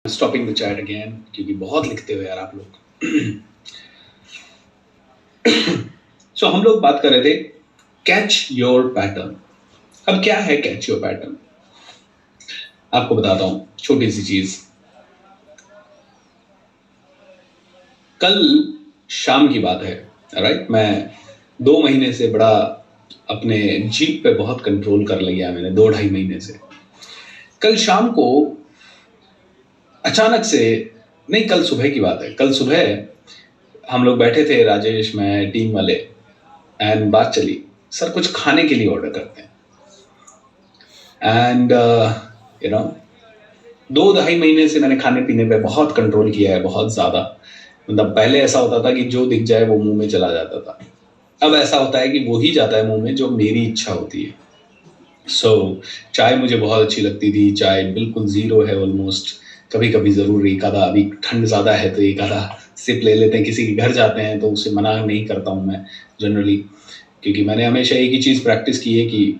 Stopping the chat again क्योंकि बहुत लिखते हो यार आप लोग। सो हम लोग बात कर रहे थे कैच योर पैटर्न। अब क्या है कैच योर पैटर्न? आपको बताता हूं छोटी सी चीज। कल शाम की बात है, राइट? मैं 2 महीने से बड़ा अपने जीप पे बहुत कंट्रोल कर लिया मैंने, 2-2.5 महीने से। कल शाम को अचानक से, नहीं कल सुबह की बात है, कल सुबह हम लोग बैठे थे, राजेश, मैं, टीम वाले, एंड बात चली सर कुछ खाने के लिए ऑर्डर करते हैं। एंड 2-2.5 महीने से मैंने खाने पीने पे बहुत कंट्रोल किया है, बहुत ज्यादा। मतलब पहले ऐसा होता था कि जो दिख जाए वो मुंह में चला जाता था। अब ऐसा होता है कि वो ही जाता है मुंह में जो मेरी इच्छा होती है। चाय मुझे बहुत अच्छी लगती थी, चाय बिल्कुल जीरो है ऑलमोस्ट। कभी कभी जरूर एक आधा, अभी ठंड ज्यादा है तो एक आधा सिप ले लेते हैं, किसी के घर जाते हैं तो उसे मना नहीं करता हूं मैं जनरली, क्योंकि मैंने हमेशा एक ही चीज प्रैक्टिस की है कि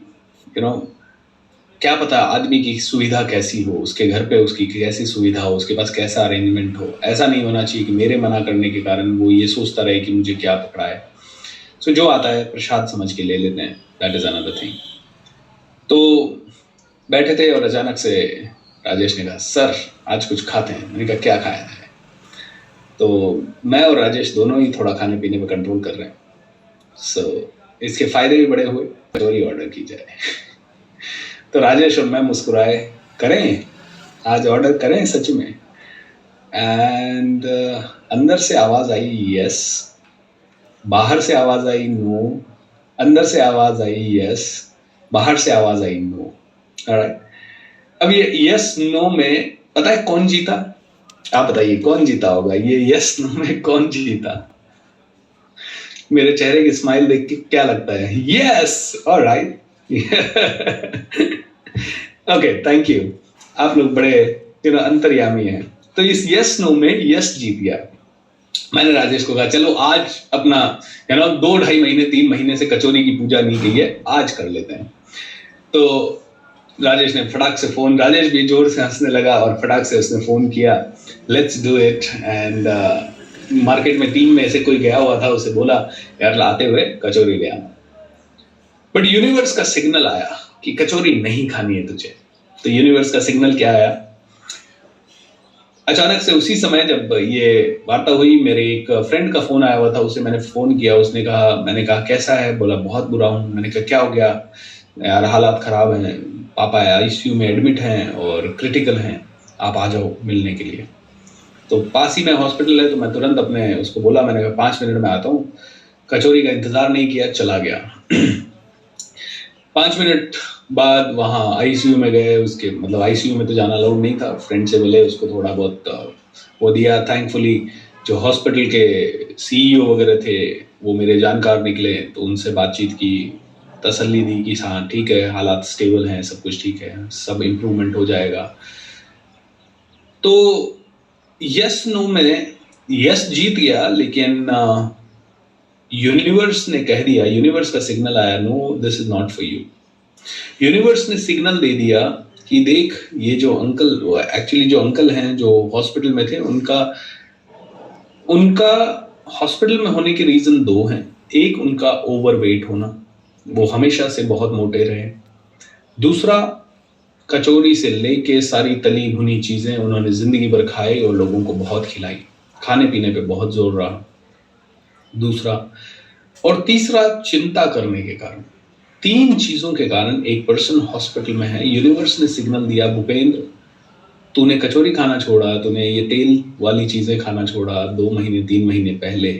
क्या पता आदमी की सुविधा कैसी हो, उसके घर पे उसकी कैसी सुविधा हो, उसके पास कैसा अरेंजमेंट हो। ऐसा नहीं होना चाहिए कि मेरे मना करने के कारण वो ये सोचता रहे कि मुझे क्या पकड़ा है। जो आता है प्रसाद समझ के ले लेते हैं, दैट इज अनदर थिंग। तो बैठे थे और अचानक से राजेश ने कहा सर आज कुछ खाते हैं। मैंने कहा क्या खाया है? तो मैं और राजेश दोनों ही थोड़ा खाने पीने में कंट्रोल कर रहे हैं। इसके फायदे भी बड़े हुए। कचौरी ऑर्डर की जाए। तो राजेश और मैं मुस्कुराए, करें आज ऑर्डर करें सच में? एंड अंदर से आवाज आई यस, बाहर से आवाज आई नो, अंदर से आवाज आई यस, बाहर से आवाज आई नो। ऑलराइट, अब ये यस नो में पता है कौन जीता? आप बताइए कौन जीता होगा ये यस नो में? कौन जीता? मेरे चेहरे की स्माइल देख के क्या लगता है? Yes, alright. Okay, thank you. आप लोग बड़े अंतर्यामी हैं। तो इस यस नो में यस जीत गया। मैंने राजेश को कहा चलो आज अपना 2-2.5 महीने 3 महीने से कचौरी की पूजा नहीं की है, आज कर लेते हैं। तो राजेश ने फटाक से फोन, राजेश भी जोर से हंसने लगा और फटाक से उसने फोन किया, let's do it. And market में टीम में से कोई गया हुआ था, उसे बोला यार आते हुए कचौरी ले आना। बट यूनिवर्स का सिग्नल आया कि कचौरी नहीं खानी है तुझे। तो यूनिवर्स का सिग्नल क्या आया? अचानक से उसी समय जब ये वार्ता हुई, मेरे एक फ्रेंड का फोन आया हुआ था, उसे मैंने फोन किया। उसने कहा, मैंने कहा कैसा है? बोला बहुत बुरा हूँ। मैंने कहा क्या हो गया? यार हालात खराब हैं, पापा आईसीयू में एडमिट हैं और क्रिटिकल हैं, आप आ जाओ मिलने के लिए। तो पास ही में हॉस्पिटल है, तो मैं तुरंत अपने उसको बोला, मैंने कहा 5 मिनट में आता हूँ। कचौरी का इंतजार नहीं किया, चला गया। 5 मिनट बाद वहाँ आईसीयू में गए। उसके मतलब आईसीयू में तो जाना अलाउड नहीं था। फ्रेंड से मिले, उसको थोड़ा बहुत वो दिया। थैंकफुली जो हॉस्पिटल के सीईओ वगैरह थे वो मेरे जानकार निकले, तो उनसे बातचीत की, तसल्ली दी कि हाँ ठीक है, हालात स्टेबल हैं, सब कुछ ठीक है, सब इम्प्रूवमेंट हो जाएगा। तो यस नो में यस जीत गया, लेकिन यूनिवर्स ने कह दिया, यूनिवर्स का सिग्नल आया, no this is not for you. Universe ने सिग्नल दे दिया कि देख ये जो अंकल, एक्चुअली जो अंकल हैं जो हॉस्पिटल में थे, उनका हॉस्पिटल में होने के रीजन 2 हैं। एक उनका ओवरवेट होना, वो हमेशा से बहुत मोटे रहे। दूसरा, कचौरी से लेके सारी तली भुनी चीजें उन्होंने जिंदगी भर खाई और लोगों को बहुत खिलाई, खाने पीने पे बहुत जोर रहा। दूसरा, और तीसरा चिंता करने के कारण। 3 चीजों के कारण एक पर्सन हॉस्पिटल में है। यूनिवर्स ने सिग्नल दिया, भूपेंद्र तूने कचौरी खाना छोड़ा, तूने ये तेल वाली चीजें खाना छोड़ा 2 महीने 3 महीने पहले।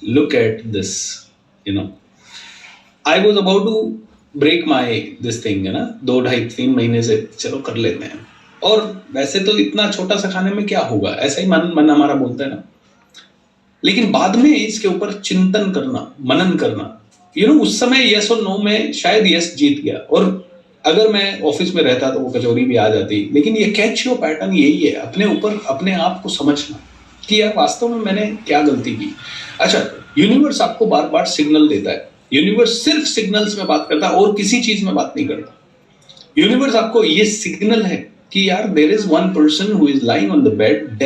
Look at this, I was about to break my this thing, है ना, 2-2.5-3 महीने से चलो कर लेते हैं। और वैसे तो इतना छोटा सा खाने में क्या होगा, ऐसा ही मन हमारा बोलता है ना। लेकिन बाद में इसके ऊपर चिंतन करना, मनन करना, उस समय यस और नो में शायद यस जीत गया। और अगर मैं ऑफिस में रहता तो वो कचौरी भी आ जाती। लेकिन ये कैच योर पैटर्न यही है, अपने ऊपर अपने आप को समझना कि यार वास्तव में मैंने क्या गलती की। अच्छा, यूनिवर्स आपको बार बार सिग्नल देता है। यूनिवर्स सिर्फ सिग्नल्स में बात करता है और किसी चीज में बात नहीं करता। यूनिवर्स आपको ये सिग्नल है कि यार there is one person who is lying on the bed